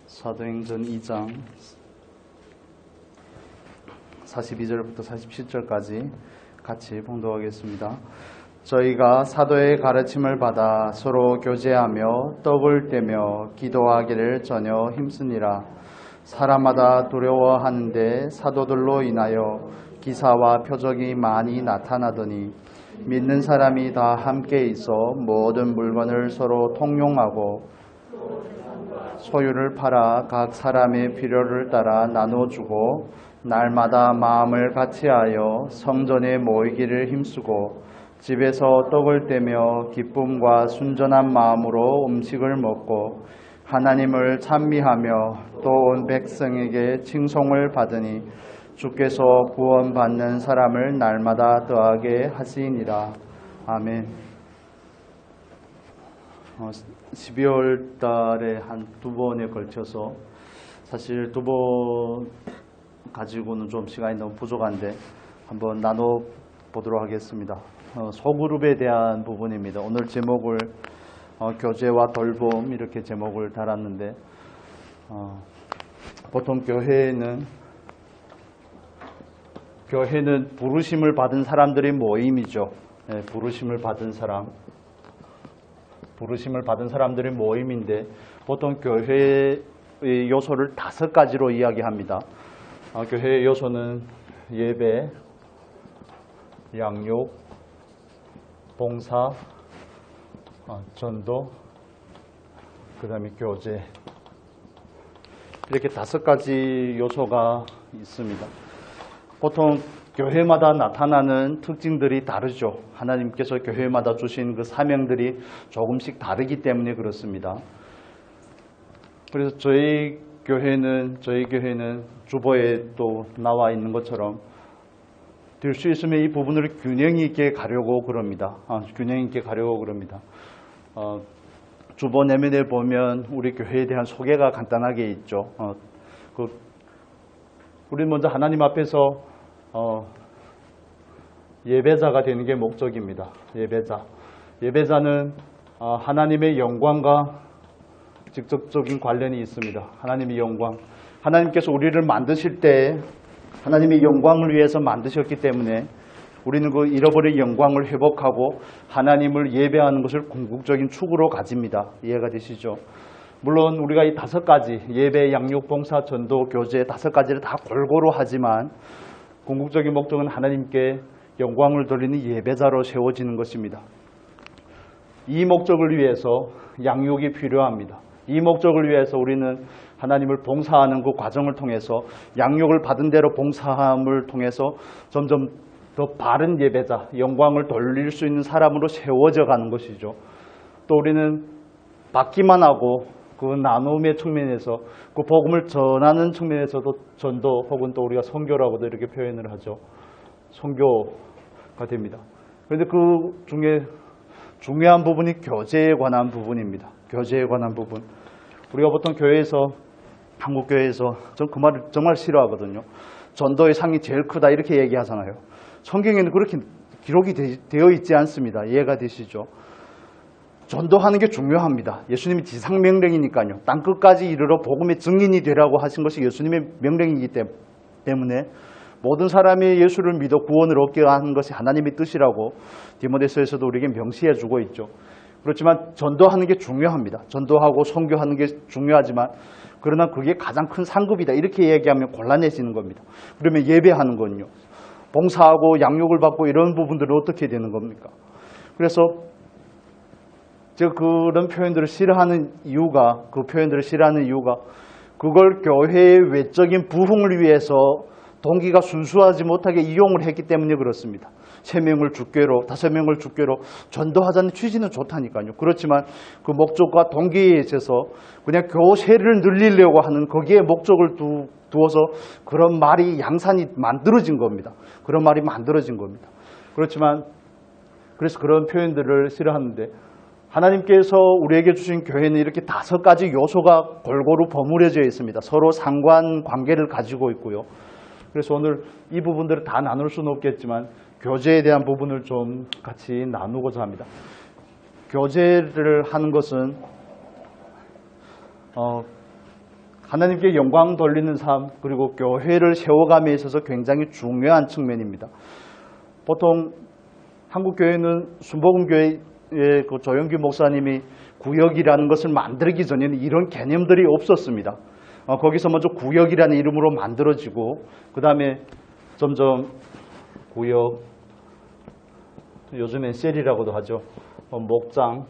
사도행전 2장 42절부터 47절까지 같이 봉독하겠습니다. 저희가 사도의 가르침을 받아 서로 교제하며 떡을 떼며 기도하기를 전혀 힘쓰니라. 사람마다 두려워하는데 사도들로 인하여 기사와 표적이 많이 나타나더니 믿는 사람이 다 함께 있어 모든 물건을 서로 통용하고 소유를 팔아 각 사람의 필요를 따라 나눠주고 날마다 마음을 같이하여 성전에 모이기를 힘쓰고 집에서 떡을 떼며 기쁨과 순전한 마음으로 음식을 먹고 하나님을 찬미하며 또 온 백성에게 칭송을 받으니 주께서 구원받는 사람을 날마다 더하게 하시니라. 아멘. 12월 달에 한 두 번에 걸쳐서 사실 두 번 가지고는 좀 시간이 너무 부족한데 한번 나눠보도록 하겠습니다. 소그룹에 대한 부분입니다. 오늘 제목을 교제와 돌봄 이렇게 제목을 달았는데 보통 교회는 부르심을 받은 사람들의 모임이죠. 네, 부르심을 받은 사람들의 모임인데 보통 교회의 요소를 5가지로 이야기합니다. 교회의 요소는 예배, 양육, 봉사, 전도, 그 다음에 교제, 이렇게 5가지 요소가 있습니다. 보통 교회마다 나타나는 특징들이 다르죠. 하나님께서 교회마다 주신 그 사명들이 조금씩 다르기 때문에 그렇습니다. 그래서 저희 교회는 주보에 또 나와 있는 것처럼 될 수 있으면 이 부분을 균형 있게 가려고 그럽니다. 주보 내면에 보면 우리 교회에 대한 소개가 간단하게 있죠. 우리 먼저 하나님 앞에서 예배자가 되는 게 목적입니다. 예배자는 하나님의 영광과 직접적인 관련이 있습니다. 하나님의 영광. 하나님께서 우리를 만드실 때 하나님의 영광을 위해서 만드셨기 때문에 우리는 그 잃어버린 영광을 회복하고 하나님을 예배하는 것을 궁극적인 축으로 가집니다. 이해가 되시죠? 물론 우리가 이 5가지 예배, 양육, 봉사, 전도, 교제 5가지를 다 골고루 하지만 궁극적인 목적은 하나님께 영광을 돌리는 예배자로 세워지는 것입니다. 이 목적을 위해서 양육이 필요합니다. 이 목적을 위해서 우리는 하나님을 봉사하는 그 과정을 통해서 양육을 받은 대로 봉사함을 통해서 점점 더 바른 예배자, 영광을 돌릴 수 있는 사람으로 세워져 가는 것이죠. 또 우리는 받기만 하고 그 나눔의 측면에서 그 복음을 전하는 측면에서도 전도 혹은 또 우리가 선교라고도 이렇게 표현을 하죠. 선교가 됩니다. 그런데 그 중에 중요한 부분이 교제에 관한 부분입니다. 교제에 관한 부분. 우리가 보통 한국 교회에서 전 그 말을 정말 싫어하거든요. 전도의 상이 제일 크다 이렇게 얘기하잖아요. 성경에는 그렇게 기록이 되어 있지 않습니다. 이해가 되시죠? 전도하는 게 중요합니다. 예수님이 지상명령이니까요. 땅끝까지 이르러 복음의 증인이 되라고 하신 것이 예수님의 명령이기 때문에 모든 사람이 예수를 믿어 구원을 얻게 하는 것이 하나님의 뜻이라고 디모데서에서도 우리에게 명시해 주고 있죠. 그렇지만 전도하는 게 중요합니다. 전도하고 선교하는 게 중요하지만 그러나 그게 가장 큰 상급이다. 이렇게 얘기하면 곤란해지는 겁니다. 그러면 예배하는 건요. 봉사하고 양육을 받고 이런 부분들은 어떻게 되는 겁니까? 그래서 제가 그런 표현들을 싫어하는 이유가 그걸 교회의 외적인 부흥을 위해서 동기가 순수하지 못하게 이용을 했기 때문에 그렇습니다. 3명을 주께로 5명을 주께로 전도하자는 취지는 좋다니까요. 그렇지만 그 목적과 동기에 있어서 그냥 교세를 늘리려고 하는 거기에 목적을 두어서 그런 말이 양산이 만들어진 겁니다. 그래서 그런 표현들을 싫어하는데 하나님께서 우리에게 주신 교회는 이렇게 5가지 요소가 골고루 버무려져 있습니다. 서로 상관관계를 가지고 있고요. 그래서 오늘 이 부분들을 다 나눌 수는 없겠지만 교제에 대한 부분을 좀 같이 나누고자 합니다. 교제를 하는 것은 하나님께 영광 돌리는 삶, 그리고 교회를 세워감에 있어서 굉장히 중요한 측면입니다. 보통 한국교회는 순복음교회의 그 조영규 목사님이 구역이라는 것을 만들기 전에는 이런 개념들이 없었습니다. 거기서 먼저 구역이라는 이름으로 만들어지고 그 다음에 점점 구역, 요즘엔 셀이라고도 하죠. 목장,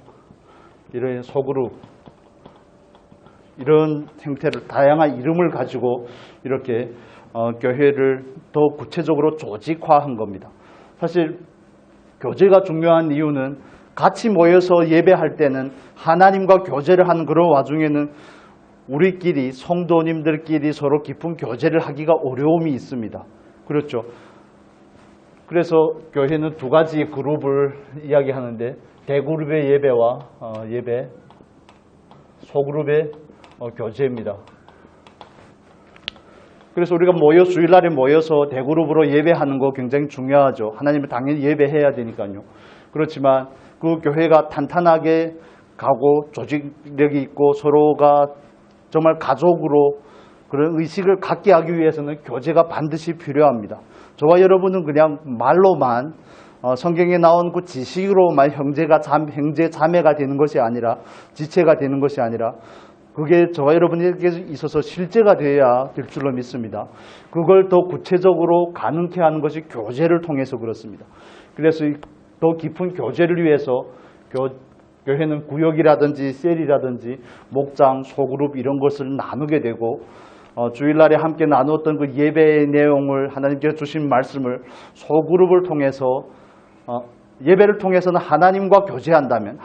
이런 소그룹, 이런 형태를 다양한 이름을 가지고 이렇게 교회를 더 구체적으로 조직화한 겁니다. 사실 교제가 중요한 이유는 같이 모여서 예배할 때는 하나님과 교제를 하는 그런 와중에는 우리끼리 성도님들끼리 서로 깊은 교제를 하기가 어려움이 있습니다. 그렇죠. 그래서 교회는 두 가지 그룹을 이야기하는데 대그룹의 예배와 예배, 소그룹의 교제입니다. 그래서 우리가 주일날에 모여서 대그룹으로 예배하는 거 굉장히 중요하죠. 하나님을 당연히 예배해야 되니까요. 그렇지만 그 교회가 탄탄하게 가고 조직력이 있고 서로가 정말 가족으로 그런 의식을 갖게 하기 위해서는 교제가 반드시 필요합니다. 저와 여러분은 그냥 말로만 성경에 나온 그 지식으로만 형제 자매가 되는 것이 아니라 지체가 되는 것이 아니라 그게 저와 여러분에게 있어서 실제가 되어야 될 줄로 믿습니다. 그걸 더 구체적으로 가능케 하는 것이 교제를 통해서 그렇습니다. 그래서 더 깊은 교제를 위해서 교회는 구역이라든지 셀이라든지 목장, 소그룹 이런 것을 나누게 되고 주일날에 함께 나누었던 그 예배의 내용을 하나님께서 주신 말씀을 소그룹을 통해서 예배를 통해서는 하나님과 교제한다면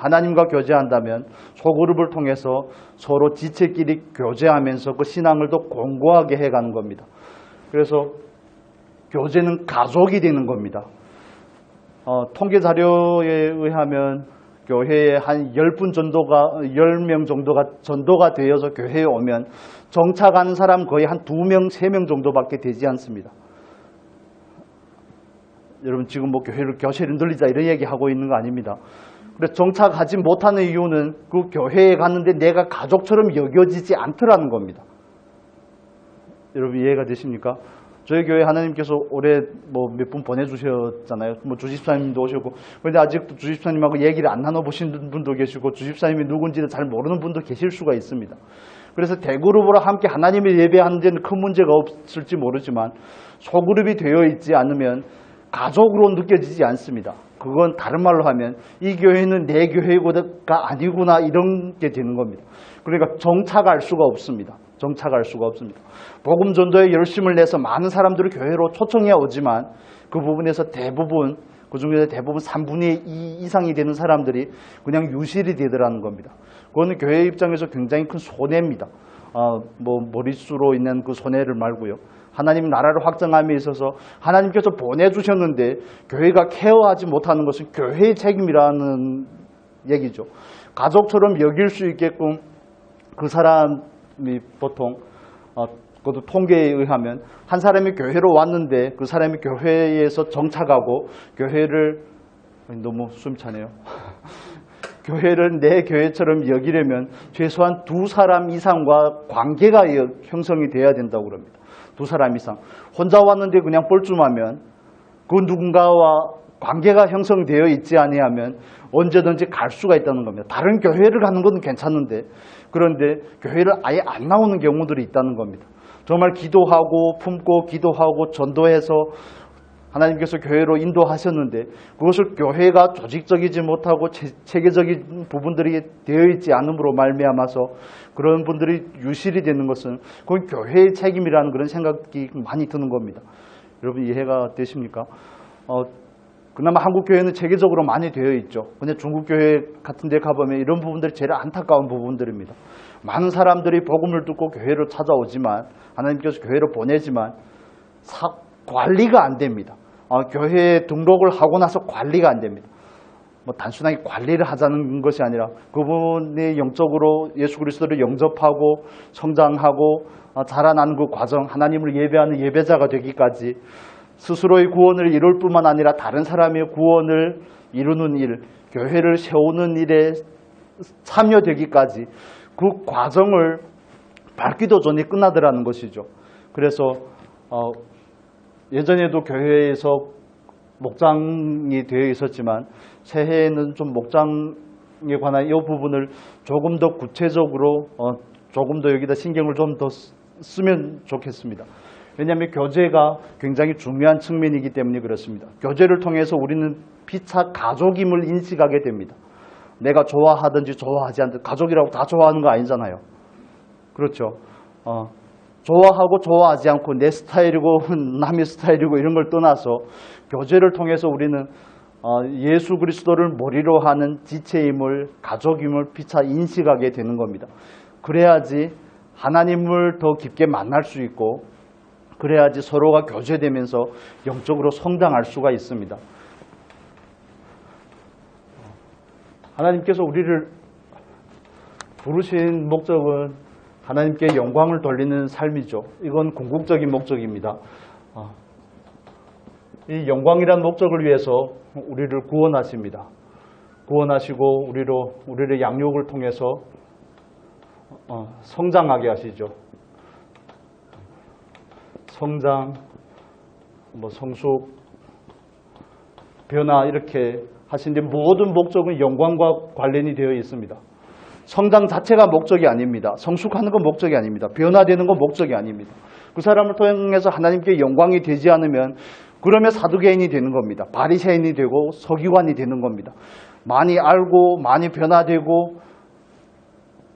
소그룹을 통해서 서로 지체끼리 교제하면서 그 신앙을 더 공고하게 해가는 겁니다. 그래서 교제는 가족이 되는 겁니다. 통계 자료에 의하면 교회에 한 10명 정도가 전도가 되어서 교회에 오면 정착하는 사람 거의 한 2명, 3명 정도밖에 되지 않습니다. 여러분 지금 교회를 늘리자 이런 얘기하고 있는 거 아닙니다. 그래서 정착하지 못하는 이유는 그 교회에 갔는데 내가 가족처럼 여겨지지 않더라는 겁니다. 여러분 이해가 되십니까? 저희 교회 하나님께서 올해 몇 분 보내주셨잖아요. 주집사님도 오셨고. 그런데 아직도 주집사님하고 얘기를 안 나눠보신 분도 계시고 주집사님이 누군지는 잘 모르는 분도 계실 수가 있습니다. 그래서 대그룹으로 함께 하나님을 예배하는 데는 큰 문제가 없을지 모르지만 소그룹이 되어 있지 않으면 가족으로 느껴지지 않습니다. 그건 다른 말로 하면 이 교회는 내 교회가 아니구나 이런 게 되는 겁니다. 그러니까 정착할 수가 없습니다. 복음 전도에 열심을 내서 많은 사람들을 교회로 초청해 오지만 그 부분에서 그중에서 대부분 3분의 2 이상이 되는 사람들이 그냥 유실이 되더라는 겁니다. 그거는 교회 입장에서 굉장히 큰 손해입니다. 머릿수로 있는 그 손해를 말고요. 하나님 나라를 확장함에 있어서 하나님께서 보내주셨는데 교회가 케어하지 못하는 것은 교회의 책임이라는 얘기죠. 가족처럼 여길 수 있게끔 그 사람이 보통 그것도 통계에 의하면 한 사람이 교회로 왔는데 그 사람이 교회에서 정착하고 교회를 너무 숨차네요. 교회를 내 교회처럼 여기려면 최소한 2사람 이상과 관계가 형성이 돼야 된다고 그럽니다. 2사람 이상. 혼자 왔는데 그냥 뻘쭘하면 그 누군가와 관계가 형성되어 있지 아니하면 언제든지 갈 수가 있다는 겁니다. 다른 교회를 가는 건 괜찮은데 그런데 교회를 아예 안 나오는 경우들이 있다는 겁니다. 정말 기도하고 품고 기도하고 전도해서 하나님께서 교회로 인도하셨는데 그것을 교회가 조직적이지 못하고 체계적인 부분들이 되어 있지 않음으로 말미암아서 그런 분들이 유실이 되는 것은 그건 교회의 책임이라는 그런 생각이 많이 드는 겁니다. 여러분 이해가 되십니까? 그나마 한국 교회는 체계적으로 많이 되어 있죠. 근데 중국 교회 같은 데 가보면 이런 부분들이 제일 안타까운 부분들입니다. 많은 사람들이 복음을 듣고 교회로 찾아오지만 하나님께서 교회로 보내지만 관리가 안 됩니다. 교회에 등록을 하고 나서 관리가 안 됩니다. 단순하게 관리를 하자는 것이 아니라 그분이 영적으로 예수 그리스도를 영접하고 성장하고 자라나는 그 과정, 하나님을 예배하는 예배자가 되기까지 스스로의 구원을 이룰 뿐만 아니라 다른 사람의 구원을 이루는 일, 교회를 세우는 일에 참여되기까지 그 과정을 밟기도 전에 끝나더라는 것이죠. 그래서 예전에도 교회에서 목장이 되어 있었지만 새해에는 좀 목장에 관한 이 부분을 조금 더 구체적으로 조금 더 여기다 신경을 좀 더 쓰면 좋겠습니다. 왜냐하면 교제가 굉장히 중요한 측면이기 때문에 그렇습니다. 교제를 통해서 우리는 피차 가족임을 인식하게 됩니다. 내가 좋아하든지 좋아하지 않든 가족이라고 다 좋아하는 거 아니잖아요. 그렇죠. 좋아하고 좋아하지 않고 내 스타일이고 남의 스타일이고 이런 걸 떠나서 교제를 통해서 우리는 예수 그리스도를 머리로 하는 지체임을 가족임을 피차 인식하게 되는 겁니다. 그래야지 하나님을 더 깊게 만날 수 있고 그래야지 서로가 교제되면서 영적으로 성장할 수가 있습니다. 하나님께서 우리를 부르신 목적은 하나님께 영광을 돌리는 삶이죠. 이건 궁극적인 목적입니다. 이 영광이란 목적을 위해서 우리를 구원하십니다. 구원하시고 우리를 양육을 통해서 성장하게 하시죠. 성장, 성숙, 변화 이렇게 하시는데 모든 목적은 영광과 관련이 되어 있습니다. 성장 자체가 목적이 아닙니다. 성숙하는 건 목적이 아닙니다. 변화되는 건 목적이 아닙니다. 그 사람을 통해서 하나님께 영광이 되지 않으면 그러면 사두개인이 되는 겁니다. 바리새인이 되고 서기관이 되는 겁니다. 많이 알고 많이 변화되고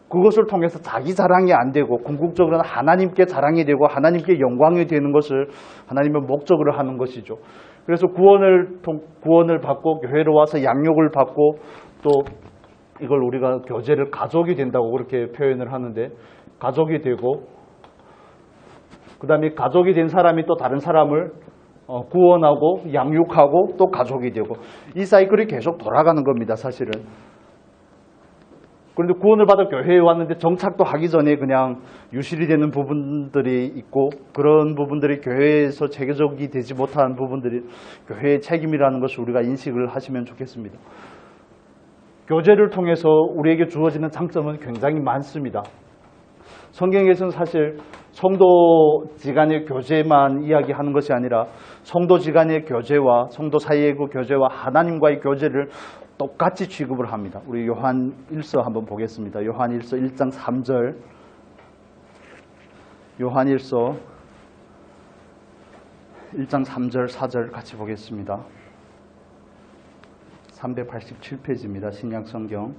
그것을 통해서 자기 자랑이 안 되고 궁극적으로는 하나님께 자랑이 되고 하나님께 영광이 되는 것을 하나님의 목적으로 하는 것이죠. 그래서 구원을 받고 교회로 와서 양육을 받고 또 이걸 우리가 교제를 가족이 된다고 그렇게 표현을 하는데 가족이 되고 그 다음에 가족이 된 사람이 또 다른 사람을 구원하고 양육하고 또 가족이 되고 이 사이클이 계속 돌아가는 겁니다. 사실은. 그런데 구원을 받아 교회에 왔는데 정착도 하기 전에 그냥 유실이 되는 부분들이 있고 그런 부분들이 교회에서 체계적이 되지 못한 부분들이 교회의 책임이라는 것을 우리가 인식을 하시면 좋겠습니다. 교제를 통해서 우리에게 주어지는 장점은 굉장히 많습니다. 성경에서는 사실 성도지간의 교제만 이야기하는 것이 아니라 성도지간의 교제와 성도 사이의 그 교제와 하나님과의 교제를 똑같이 취급을 합니다. 우리 요한 1서 한번 보겠습니다. 요한 1서 1장 3절 요한 1서 1장 3절 4절 같이 보겠습니다. 387페이지입니다. 신약성경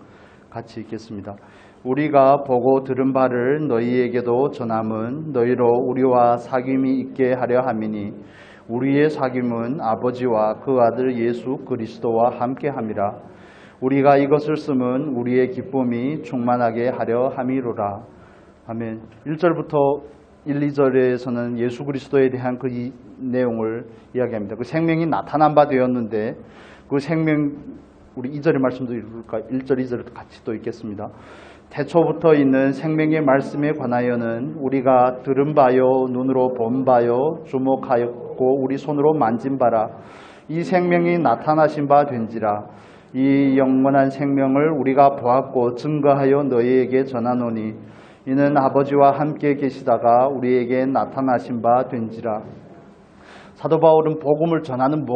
같이 읽겠습니다. 우리가 보고 들은 바를 너희에게도 전함은 너희로 우리와 사귐이 있게 하려 함이니 우리의 사귐은 아버지와 그 아들 예수 그리스도와 함께 함이라. 우리가 이것을 쓰면 우리의 기쁨이 충만하게 하려 함이로라. 아멘. 1절부터 1, 2절에서는 예수 그리스도에 대한 그 내용을 이야기합니다. 그 생명이 나타난 바 되었는데 그 생명 우리 2절의 말씀도 읽을까? 1절, 2절도 같이 또 읽겠습니다. 태초부터 있는 생명의 말씀에 관하여는 우리가 들은 바요 눈으로 본 바요 주목하였고 우리 손으로 만진 바라. 이 생명이 나타나신 바 된지라. 이 영원한 생명을 우리가 보았고 증거하여 너희에게 전하노니 이는 아버지와 함께 계시다가 우리에게 나타나신 바 된지라. 사도 바울은 복음을 전하는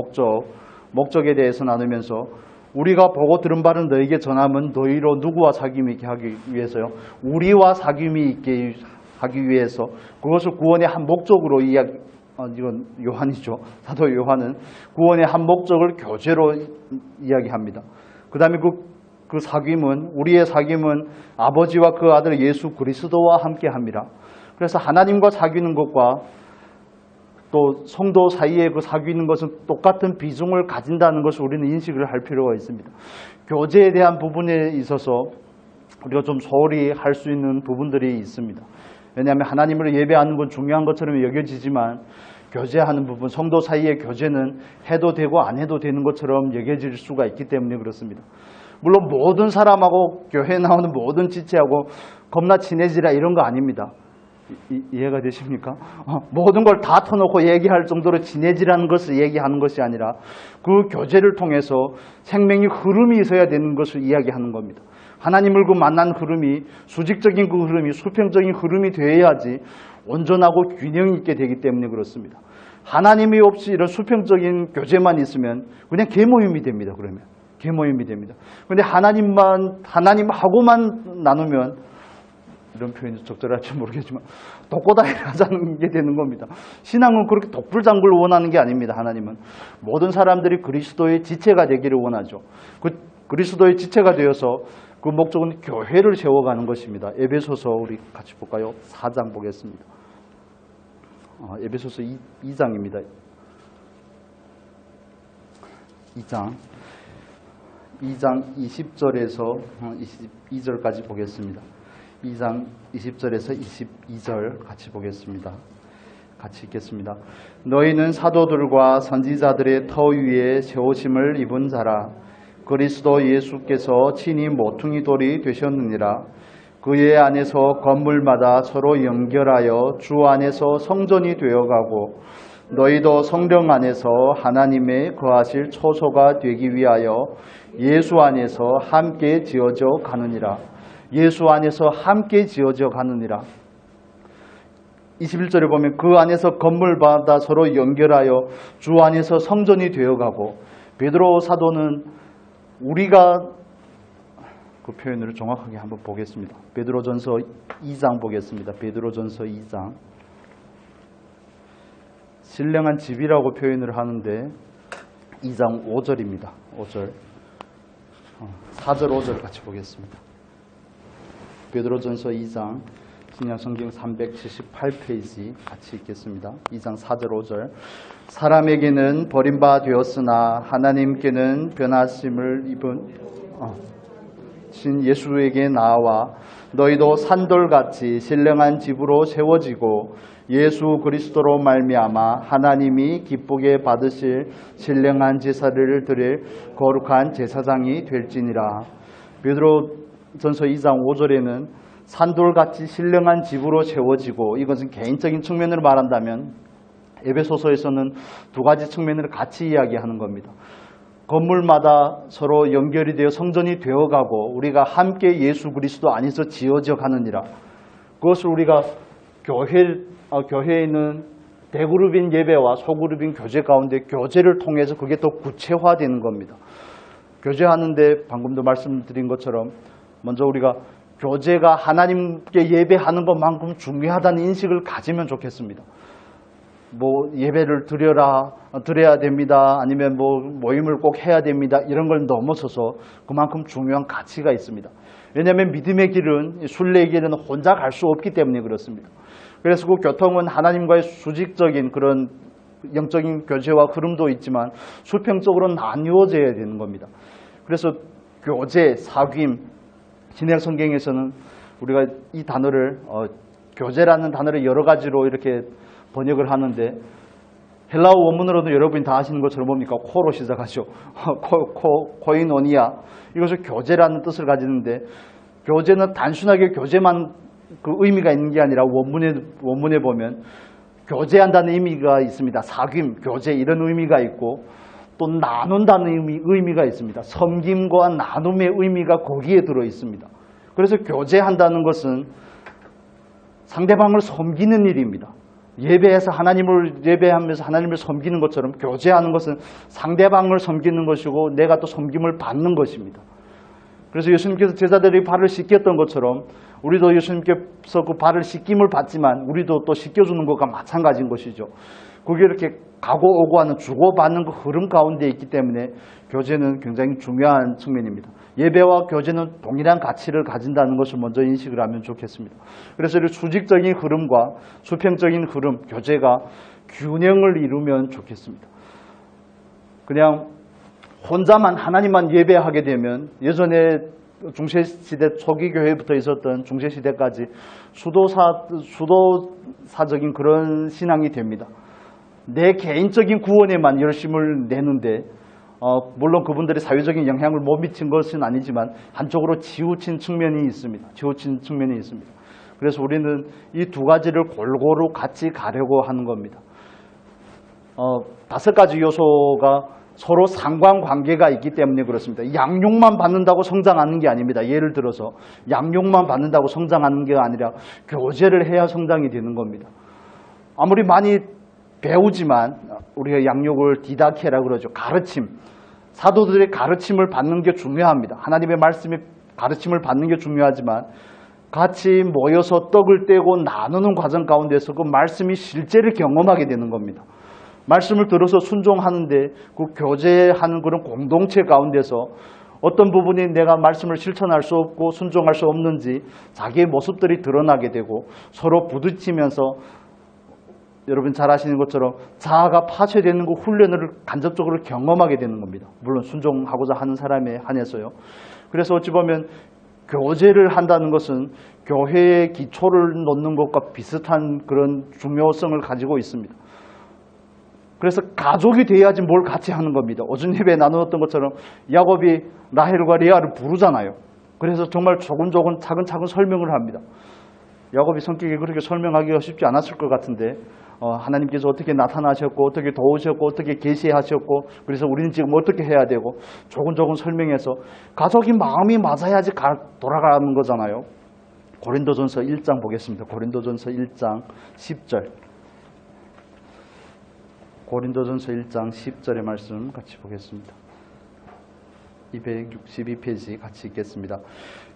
목적에 대해서 나누면서 우리가 보고 들은 바는 너에게 전함은 너희로 누구와 사귐이 있게 하기 위해서요. 우리와 사귐이 있게 하기 위해서 그것을 구원의 한 목적으로 이건 요한이죠. 사도 요한은 구원의 한 목적을 교제로 이야기합니다. 그 다음에 그 사귐은 우리의 사귐은 아버지와 그 아들 예수 그리스도와 함께 합니다. 그래서 하나님과 사귀는 것과 또 성도 사이에 그 사귀는 것은 똑같은 비중을 가진다는 것을 우리는 인식을 할 필요가 있습니다. 교제에 대한 부분에 있어서 우리가 좀 소홀히 할 수 있는 부분들이 있습니다. 왜냐하면 하나님을 예배하는 건 중요한 것처럼 여겨지지만 교제하는 부분, 성도 사이의 교제는 해도 되고 안 해도 되는 것처럼 여겨질 수가 있기 때문에 그렇습니다. 물론 모든 사람하고 교회에 나오는 모든 지체하고 겁나 친해지라 이런 거 아닙니다. 이해가 되십니까? 모든 걸 다 터놓고 얘기할 정도로 친해지라는 것을 얘기하는 것이 아니라 그 교제를 통해서 생명의 흐름이 있어야 되는 것을 이야기하는 겁니다. 하나님을 그 만난 흐름이 수직적인 그 흐름이 수평적인 흐름이 되어야지 온전하고 균형 있게 되기 때문에 그렇습니다. 하나님이 없이 이런 수평적인 교제만 있으면 그냥 계모임이 됩니다. 그러면 계모임이 됩니다. 그런데 하나님하고만 나누면, 이런 표현이 적절할지 모르겠지만 독고다이를 하자는 게 되는 겁니다. 신앙은 그렇게 독불장구를 원하는 게 아닙니다. 하나님은 모든 사람들이 그리스도의 지체가 되기를 원하죠. 그 그리스도의 지체가 되어서 그 목적은 교회를 세워가는 것입니다. 에베소서 우리 같이 볼까요? 4장 보겠습니다. 에베소서 2장입니다. 2장 20절에서 22절까지 보겠습니다. 2장 20절에서 22절 같이 보겠습니다. 같이 읽겠습니다. 너희는 사도들과 선지자들의 터 위에 세우심을 입은 자라. 그리스도 예수께서 친히 모퉁이 돌이 되셨느니라. 그의 안에서 건물마다 서로 연결하여 주 안에서 성전이 되어가고 너희도 성령 안에서 하나님의 거하실 초소가 되기 위하여 예수 안에서 함께 지어져 가느니라. 예수 안에서 함께 지어져 가느니라. 21절에 보면 그 안에서 건물마다 서로 연결하여 주 안에서 성전이 되어가고, 베드로 사도는 우리가 그 표현을 정확하게 한번 보겠습니다. 베드로전서 2장 보겠습니다. 베드로전서 2장. 신령한 집이라고 표현을 하는데 2장 5절입니다. 5절. 4절 5절 같이 보겠습니다. 베드로전서 2장 신약성경 378페이지 같이 읽겠습니다. 2장 4절 5절. 사람에게는 버림받되었으나 하나님께는 변하심을 입은 신 예수에게 나와 너희도 산돌같이 신령한 집으로 세워지고 예수 그리스도로 말미암아 하나님이 기쁘게 받으실 신령한 제사를 드릴 거룩한 제사장이 될지니라. 베드로전서 2장 5절에는 산돌같이 신령한 집으로 세워지고, 이것은 개인적인 측면으로 말한다면 에베소서에서는 두 가지 측면을 같이 이야기하는 겁니다. 건물마다 서로 연결이 되어 성전이 되어가고 우리가 함께 예수 그리스도 안에서 지어져 가느니라. 그것을 우리가 교회에 있는 대그룹인 예배와 소그룹인 교제 가운데 교제를 통해서 그게 더 구체화되는 겁니다. 교제하는데 방금도 말씀드린 것처럼 먼저 우리가 교제가 하나님께 예배하는 것만큼 중요하다는 인식을 가지면 좋겠습니다. 뭐 예배를 드려야 됩니다. 아니면 뭐 모임을 꼭 해야 됩니다. 이런 걸 넘어서서 그만큼 중요한 가치가 있습니다. 왜냐하면 믿음의 길은, 순례의 길은 혼자 갈 수 없기 때문에 그렇습니다. 그래서 그 교통은 하나님과의 수직적인 그런 영적인 교제와 흐름도 있지만 수평적으로 나뉘어져야 되는 겁니다. 그래서 교제, 사귐, 신약 성경에서는 우리가 이 단어를 교제라는 단어를 여러 가지로 이렇게 번역을 하는데, 헬라어 원문으로도 여러분이 다 아시는 것처럼 뭡니까? 코로 시작하죠. 코이노니아. 이것을 교제라는 뜻을 가지는데, 교제는 단순하게 교제만 그 의미가 있는 게 아니라 원문에 보면 교제한다는 의미가 있습니다. 사귐, 교제 이런 의미가 있고, 또 나눈다는 의미가 있습니다. 섬김과 나눔의 의미가 거기에 들어 있습니다. 그래서 교제한다는 것은 상대방을 섬기는 일입니다. 예배에서 예배하면서 하나님을 섬기는 것처럼 교제하는 것은 상대방을 섬기는 것이고 내가 또 섬김을 받는 것입니다. 그래서 예수님께서 제자들이 발을 씻겼던 것처럼 우리도 예수님께서 그 발을 씻김을 받지만 우리도 또 씻겨주는 것과 마찬가지인 것이죠. 그게 이렇게 가고 오고 하는 주고받는 그 흐름 가운데 있기 때문에 교제는 굉장히 중요한 측면입니다. 예배와 교제는 동일한 가치를 가진다는 것을 먼저 인식을 하면 좋겠습니다. 그래서 이 수직적인 흐름과 수평적인 흐름, 교제가 균형을 이루면 좋겠습니다. 그냥 혼자만 하나님만 예배하게 되면 예전에 중세시대 초기 교회부터 있었던 중세시대까지 수도사적인 그런 신앙이 됩니다. 내 개인적인 구원에만 열심을 내는데 물론 그분들이 사회적인 영향을 못 미친 것은 아니지만 한쪽으로 치우친 측면이 있습니다. 그래서 우리는 이 두 가지를 골고루 같이 가려고 하는 겁니다. 5가지 요소가 서로 상관관계가 있기 때문에 그렇습니다. 양육만 받는다고 성장하는 게 아닙니다. 예를 들어서 양육만 받는다고 성장하는 게 아니라 교제를 해야 성장이 되는 겁니다. 아무리 많이 배우지만 우리가 양육을 디다케라 그러죠. 가르침. 사도들의 가르침을 받는 게 중요합니다. 하나님의 말씀의 가르침을 받는 게 중요하지만 같이 모여서 떡을 떼고 나누는 과정 가운데서 그 말씀이 실제를 경험하게 되는 겁니다. 말씀을 들어서 순종하는데 그 교제하는 그런 공동체 가운데서 어떤 부분이 내가 말씀을 실천할 수 없고 순종할 수 없는지 자기의 모습들이 드러나게 되고 서로 부딪히면서 여러분 잘 아시는 것처럼 자아가 파쇄되는 그 훈련을 간접적으로 경험하게 되는 겁니다. 물론 순종하고자 하는 사람에 한해서요. 그래서 어찌 보면 교제를 한다는 것은 교회의 기초를 놓는 것과 비슷한 그런 중요성을 가지고 있습니다. 그래서 가족이 돼야지 뭘 같이 하는 겁니다. 오전 예배에 나누었던 것처럼 야곱이 라헬과 레아를 부르잖아요. 그래서 정말 조금 차근차근 설명을 합니다. 야곱이 성격이 그렇게 설명하기가 쉽지 않았을 것 같은데 하나님께서 어떻게 나타나셨고 어떻게 도우셨고 어떻게 계시하셨고 그래서 우리는 지금 어떻게 해야 되고 조금 설명해서 가족이 마음이 맞아야지 돌아가는 거잖아요. 고린도전서 1장 보겠습니다. 고린도전서 1장 10절. 고린도전서 1장 10절의 말씀 같이 보겠습니다. 262페이지 같이 읽겠습니다.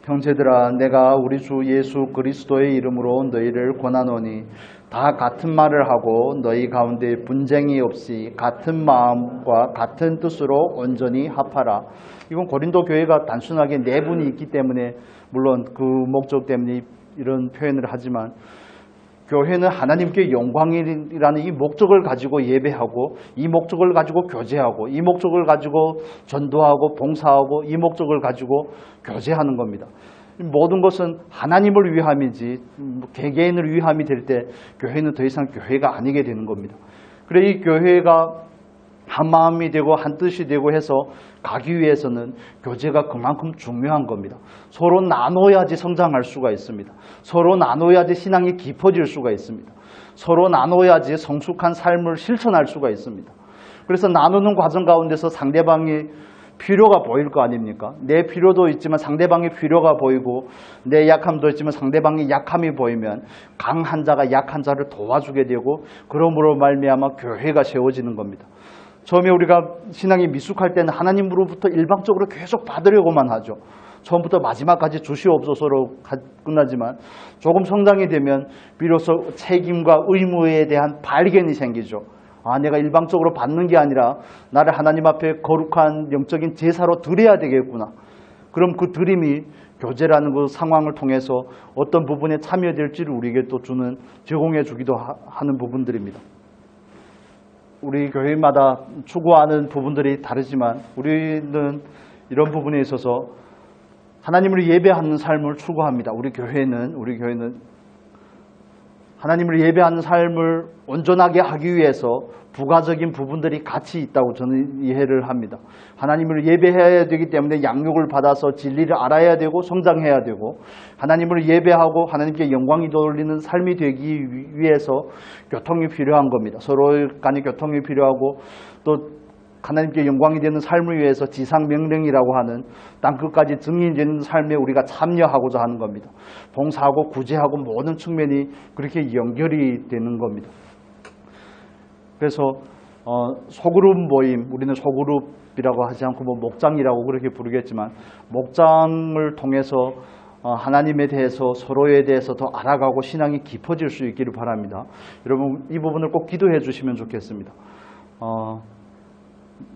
형제들아 내가 우리 주 예수 그리스도의 이름으로 너희를 권하노니 다 같은 말을 하고 너희 가운데 분쟁이 없이 같은 마음과 같은 뜻으로 온전히 합하라. 이건 고린도 교회가 단순하게 네 분이 있기 때문에 물론 그 목적 때문에 이런 표현을 하지만 교회는 하나님께 영광이라는 이 목적을 가지고 예배하고 이 목적을 가지고 교제하고 이 목적을 가지고 전도하고 봉사하고 이 목적을 가지고 교제하는 겁니다. 모든 것은 하나님을 위함이지 개개인을 위함이 될 때 교회는 더 이상 교회가 아니게 되는 겁니다. 그래 이 교회가 한 마음이 되고 한 뜻이 되고 해서 가기 위해서는 교제가 그만큼 중요한 겁니다. 서로 나눠야지 성장할 수가 있습니다. 서로 나눠야지 신앙이 깊어질 수가 있습니다. 서로 나눠야지 성숙한 삶을 실천할 수가 있습니다. 그래서 나누는 과정 가운데서 상대방이 필요가 보일 거 아닙니까? 내 필요도 있지만 상대방의 필요가 보이고 내 약함도 있지만 상대방의 약함이 보이면 강한 자가 약한 자를 도와주게 되고 그러므로 말미암아 교회가 세워지는 겁니다. 처음에 우리가 신앙이 미숙할 때는 하나님으로부터 일방적으로 계속 받으려고만 하죠. 처음부터 마지막까지 주시옵소서로 끝나지만 조금 성장이 되면 비로소 책임과 의무에 대한 발견이 생기죠. 아, 내가 일방적으로 받는 게 아니라 나를 하나님 앞에 거룩한 영적인 제사로 드려야 되겠구나. 그럼 그 드림이 교제라는 그 상황을 통해서 어떤 부분에 참여될지를 우리에게 또 제공해 주기도 하는 부분들입니다. 우리 교회마다 추구하는 부분들이 다르지만 우리는 이런 부분에 있어서 하나님을 예배하는 삶을 추구합니다. 우리 교회는 하나님을 예배하는 삶을 온전하게 하기 위해서 부가적인 부분들이 같이 있다고 저는 이해를 합니다. 하나님을 예배해야 되기 때문에 양육을 받아서 진리를 알아야 되고 성장해야 되고 하나님을 예배하고 하나님께 영광이 돌리는 삶이 되기 위해서 교통이 필요한 겁니다. 서로 간의 교통이 필요하고 또 하나님께 영광이 되는 삶을 위해서 지상명령이라고 하는 땅끝까지 증인되는 삶에 우리가 참여하고자 하는 겁니다. 봉사하고 구제하고 모든 측면이 그렇게 연결이 되는 겁니다. 그래서 소그룹 모임, 우리는 소그룹이라고 하지 않고 목장이라고 그렇게 부르겠지만 목장을 통해서 하나님에 대해서 서로에 대해서 더 알아가고 신앙이 깊어질 수 있기를 바랍니다. 여러분 이 부분을 꼭 기도해 주시면 좋겠습니다.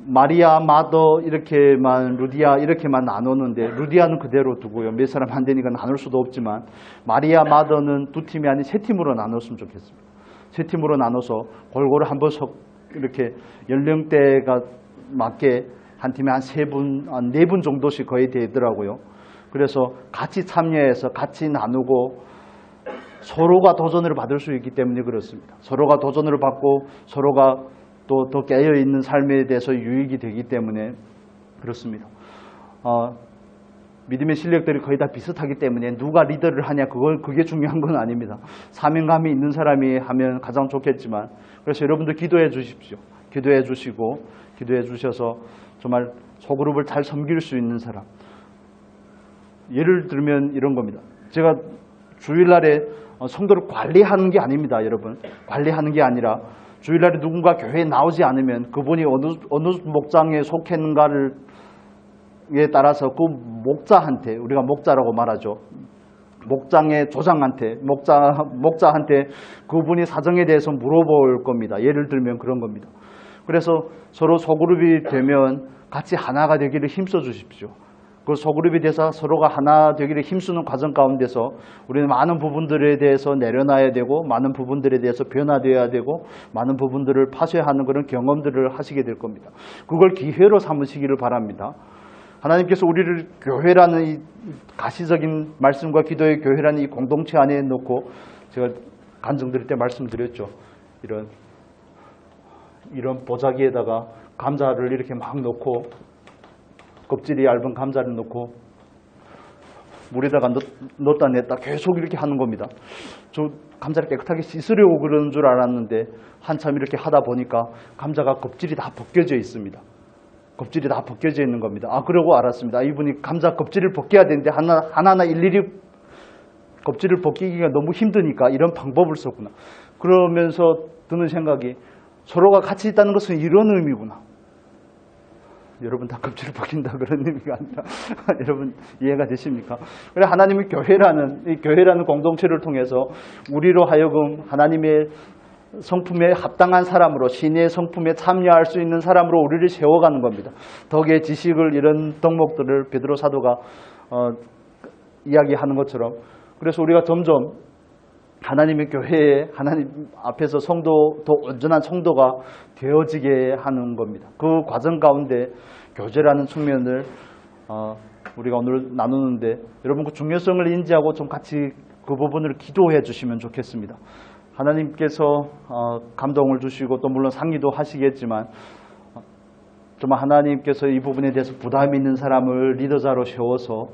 마리아, 마더 이렇게만 루디아 이렇게만 나누는데 루디아는 그대로 두고요. 몇 사람 안 되니까 나눌 수도 없지만 마리아, 마더는 두 팀이 아닌 세 팀으로 나눴으면 좋겠습니다. 세 팀으로 나눠서 골고루 한 번씩 이렇게 연령대가 맞게 한 팀에 한 세 분, 네 분 정도씩 거의 되더라고요. 그래서 같이 참여해서 같이 나누고 서로가 도전을 받을 수 있기 때문에 그렇습니다. 서로가 도전을 받고 서로가 또 더 깨어있는 삶에 대해서 유익이 되기 때문에 그렇습니다. 믿음의 실력들이 거의 다 비슷하기 때문에 누가 리더를 하냐 그게 중요한 건 아닙니다. 사명감이 있는 사람이 하면 가장 좋겠지만 그래서 여러분들 기도해 주십시오. 기도해 주시고 기도해 주셔서 정말 소그룹을 잘 섬길 수 있는 사람. 예를 들면 이런 겁니다. 제가 주일날에 성도를 관리하는 게 아닙니다, 여러분. 관리하는 게 아니라 주일날에 누군가 교회에 나오지 않으면 그분이 어느 목장에 속했는가를 에 따라서 그 목자한테, 우리가 목자라고 말하죠. 목장의 조장한테, 목자한테 그분이 사정에 대해서 물어볼 겁니다. 예를 들면 그런 겁니다. 그래서 서로 소그룹이 되면 같이 하나가 되기를 힘써 주십시오. 그 소그룹이 돼서 서로가 하나 되기를 힘쓰는 과정 가운데서 우리는 많은 부분들에 대해서 내려놔야 되고, 많은 부분들에 대해서 변화되어야 되고, 많은 부분들을 파쇄하는 그런 경험들을 하시게 될 겁니다. 그걸 기회로 삼으시기를 바랍니다. 하나님께서 우리를 교회라는 이 가시적인 말씀과 기도의 교회라는 이 공동체 안에 놓고, 제가 간증 드릴 때 말씀드렸죠. 이런 보자기에다가 감자를 이렇게 막 넣고, 껍질이 얇은 감자를 넣고 물에다가 넣었다 냈다 계속 이렇게 하는 겁니다. 저 감자를 깨끗하게 씻으려고 그러는 줄 알았는데 한참 이렇게 하다 보니까 감자가 껍질이 다 벗겨져 있습니다. 껍질이 다 벗겨져 있는 겁니다. 그러고 알았습니다. 이분이 감자 껍질을 벗겨야 되는데 하나하나 일일이 껍질을 벗기기가 너무 힘드니까 이런 방법을 썼구나. 그러면서 드는 생각이, 서로가 같이 있다는 것은 이런 의미구나. 여러분 다 껍질을 벗긴다 그런 의미가 아니라 여러분 이해가 되십니까? 그래, 하나님의 교회라는 공동체를 통해서 우리로 하여금 하나님의 성품에 합당한 사람으로, 신의 성품에 참여할 수 있는 사람으로 우리를 세워가는 겁니다. 덕의 지식을, 이런 덕목들을 베드로 사도가 이야기하는 것처럼, 그래서 우리가 점점 하나님의 교회에, 하나님 앞에서 더 온전한 성도가 되어지게 하는 겁니다. 그 과정 가운데 교제라는 측면을 우리가 오늘 나누는데, 여러분 그 중요성을 인지하고 좀 같이 그 부분을 기도해 주시면 좋겠습니다. 하나님께서 감동을 주시고 또 물론 상의도 하시겠지만, 정말 하나님께서 이 부분에 대해서 부담이 있는 사람을 리더자로 세워서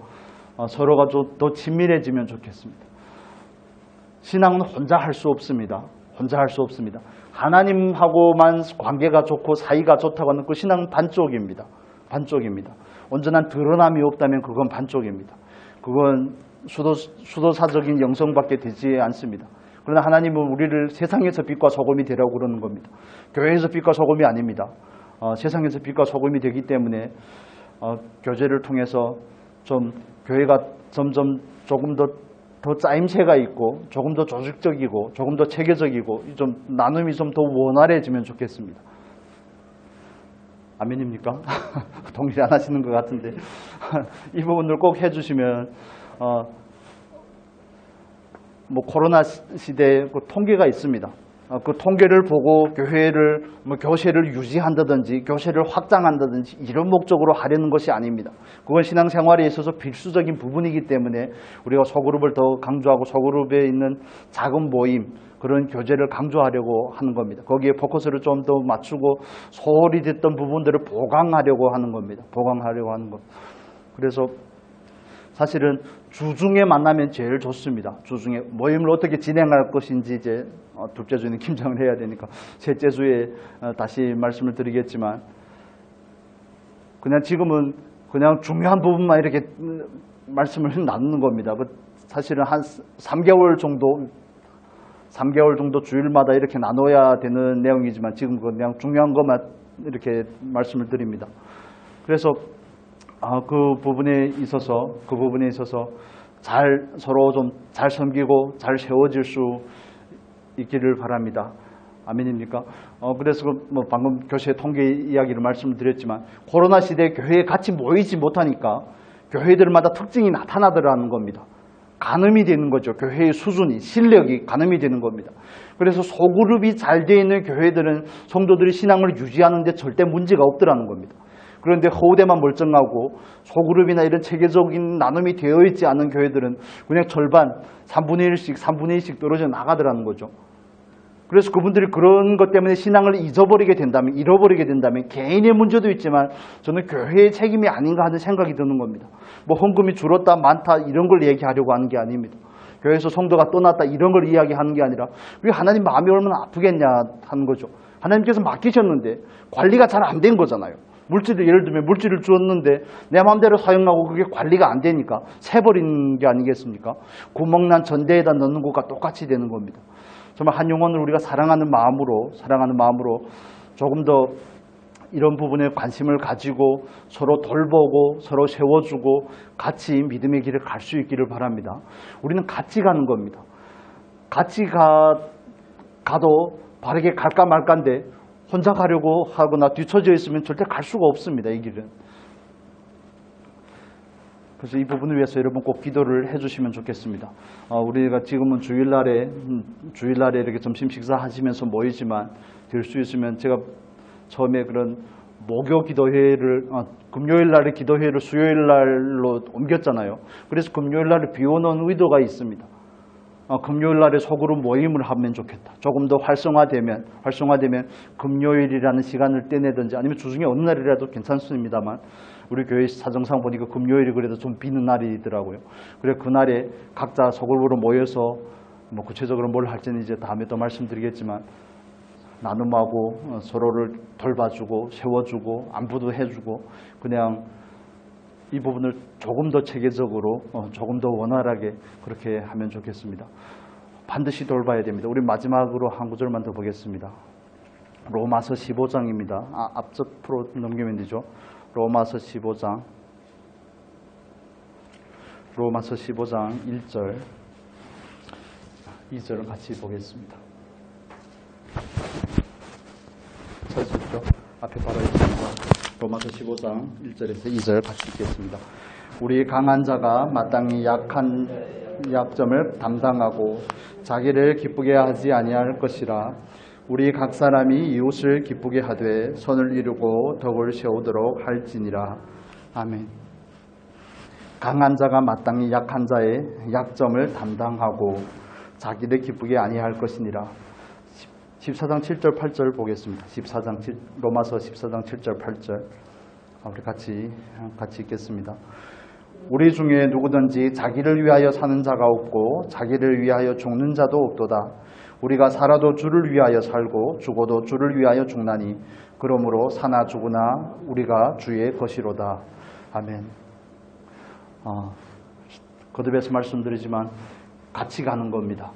서로가 좀 더 친밀해지면 좋겠습니다. 신앙은 혼자 할 수 없습니다. 혼자 할 수 없습니다. 하나님하고만 관계가 좋고 사이가 좋다고 하는 그 신앙은 반쪽입니다. 반쪽입니다. 온전한 드러남이 없다면 그건 반쪽입니다. 그건 수도사적인 영성밖에 되지 않습니다. 그러나 하나님은 우리를 세상에서 빛과 소금이 되라고 그러는 겁니다. 교회에서 빛과 소금이 아닙니다. 세상에서 빛과 소금이 되기 때문에 교제를 통해서 좀 교회가 점점 조금 더 짜임새가 있고, 조금 더 조직적이고, 조금 더 체계적이고, 좀 나눔이 좀 더 원활해지면 좋겠습니다. 아멘입니까? 동의 안 하시는 것 같은데 이 부분을 꼭 해주시면, 코로나 시대에 그 통계가 있습니다. 그 통계를 보고 교회를 교세를 유지한다든지 교세를 확장한다든지 이런 목적으로 하려는 것이 아닙니다. 그건 신앙생활에 있어서 필수적인 부분이기 때문에 우리가 소그룹을 더 강조하고 소그룹에 있는 작은 모임, 그런 교제를 강조하려고 하는 겁니다. 거기에 포커스를 좀 더 맞추고 소홀히 됐던 부분들을 보강하려고 하는 겁니다. 보강하려고 하는 것. 그래서 사실은 주중에 만나면 제일 좋습니다. 주중에 모임을 어떻게 진행할 것인지 이제 둘째 주에는 김장을 해야 되니까 셋째 주에 다시 말씀을 드리겠지만, 그냥 지금은 그냥 중요한 부분만 이렇게 말씀을 나누는 겁니다. 사실은 한 3개월 정도 주일마다 이렇게 나눠야 되는 내용이지만 지금 그냥 중요한 것만 이렇게 말씀을 드립니다. 그래서 그 부분에 있어서 서로 좀 잘 섬기고 잘 세워질 수 있기를 바랍니다. 아멘입니까? 그래서 방금 교회 통계 이야기를 말씀을 드렸지만, 코로나 시대에 교회에 같이 모이지 못하니까 교회들마다 특징이 나타나더라는 겁니다. 가늠이 되는 거죠. 교회의 수준이, 실력이 가늠이 되는 겁니다. 그래서 소그룹이 잘 되어 있는 교회들은 성도들이 신앙을 유지하는 데 절대 문제가 없더라는 겁니다. 그런데 허우대만 멀쩡하고 소그룹이나 이런 체계적인 나눔이 되어 있지 않은 교회들은 그냥 절반, 3분의 1씩 떨어져 나가더라는 거죠. 그래서 그분들이 그런 것 때문에 신앙을 잃어버리게 된다면 개인의 문제도 있지만 저는 교회의 책임이 아닌가 하는 생각이 드는 겁니다. 헌금이 줄었다 많다 이런 걸 얘기하려고 하는 게 아닙니다. 교회에서 성도가 떠났다 이런 걸 이야기하는 게 아니라 왜 하나님 마음이 얼마나 아프겠냐 하는 거죠. 하나님께서 맡기셨는데 관리가 잘 안 된 거잖아요. 물질을 예를 들면 물질을 주었는데 내 마음대로 사용하고 그게 관리가 안 되니까 새버린 게 아니겠습니까? 구멍난 전대에다 넣는 것과 똑같이 되는 겁니다. 정말 한 영혼을 우리가 사랑하는 마음으로 조금 더 이런 부분에 관심을 가지고 서로 돌보고 서로 세워주고 같이 믿음의 길을 갈 수 있기를 바랍니다. 우리는 같이 가는 겁니다. 같이 가도 바르게 갈까 말까인데 혼자 가려고 하거나 뒤처져 있으면 절대 갈 수가 없습니다. 이 길은. 그래서 이 부분을 위해서 여러분 꼭 기도를 해주시면 좋겠습니다. 우리가 지금은 주일날에 이렇게 점심 식사하시면서 모이지만 될 수 있으면 제가 처음에 그런 목요 기도회를 금요일 날의 기도회를 수요일 날로 옮겼잖아요. 그래서 금요일 날에 비워놓은 의도가 있습니다. 금요일 날에 소그룹 모임을 하면 좋겠다. 조금 더 활성화되면 금요일이라는 시간을 떼내든지 아니면 주중에 어느 날이라도 괜찮습니다만 우리 교회 사정상 보니까 금요일이 그래도 좀 비는 날이더라고요. 그래 그날에 각자 소그룹으로 모여서 뭐 구체적으로 뭘 할지는 이제 다음에 또 말씀드리겠지만 나눔하고 서로를 돌봐주고 세워주고 안부도 해주고 그냥 이 부분을 조금 더 체계적으로 조금 더 원활하게 그렇게 하면 좋겠습니다. 반드시 돌봐야 됩니다. 우리 마지막으로 한 구절만 더 보겠습니다. 로마서 15장입니다. 앞쪽 프로 넘기면 되죠. 로마서 15장 1절 2절을 같이 보겠습니다. 찾으십시오. 앞에 바로 있습니다. 로마서 15장 1절에서 2절 같이 읽겠습니다. 우리 강한 자가 마땅히 약한 약점을 담당하고 자기를 기쁘게 하지 아니할 것이라. 우리 각 사람이 이웃을 기쁘게 하되 선을 이루고 덕을 세우도록 할지니라. 아멘. 강한 자가 마땅히 약한 자의 약점을 담당하고 자기를 기쁘게 아니할 것이니라. 14장 7절 8절 보겠습니다. 로마서 14장 7절 8절 우리 같이 읽겠습니다. 우리 중에 누구든지 자기를 위하여 사는 자가 없고 자기를 위하여 죽는 자도 없도다. 우리가 살아도 주를 위하여 살고 죽어도 주를 위하여 죽나니 그러므로 사나 죽으나 우리가 주의 것이로다. 아멘. 거듭해서 말씀드리지만 같이 가는 겁니다.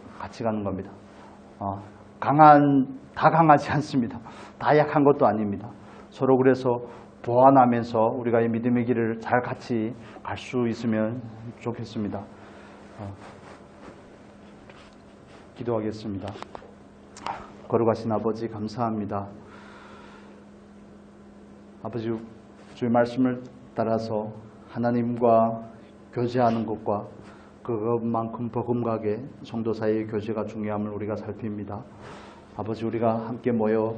다 강하지 않습니다. 다 약한 것도 아닙니다. 서로 그래서 보완하면서 우리가 이 믿음의 길을 잘 같이 갈 수 있으면 좋겠습니다. 기도하겠습니다. 거룩하신 아버지 감사합니다. 아버지 주의 말씀을 따라서 하나님과 교제하는 것과 그것만큼 버금가게 성도 사이의 교제가 중요함을 우리가 살핍니다. 아버지 우리가 함께 모여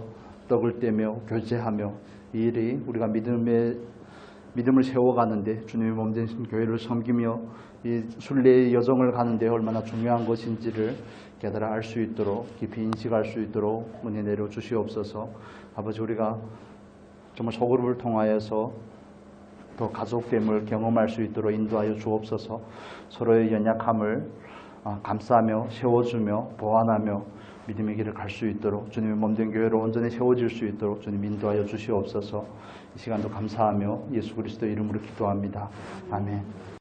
떡을 떼며 교제하며 이 일이 우리가 믿음을 세워가는데 주님의 몸 되신 교회를 섬기며 이 순례의 여정을 가는데 얼마나 중요한 것인지를 깨달아 알 수 있도록 깊이 인식할 수 있도록 은혜 내려 주시옵소서. 아버지 우리가 정말 소그룹을 통하여서 더 가족됨을 경험할 수 있도록 인도하여 주옵소서. 서로의 연약함을 감싸며 세워주며 보완하며 믿음의 길을 갈 수 있도록 주님의 몸된 교회로 온전히 세워질 수 있도록 주님 인도하여 주시옵소서. 이 시간도 감사하며 예수 그리스도 이름으로 기도합니다. 아멘.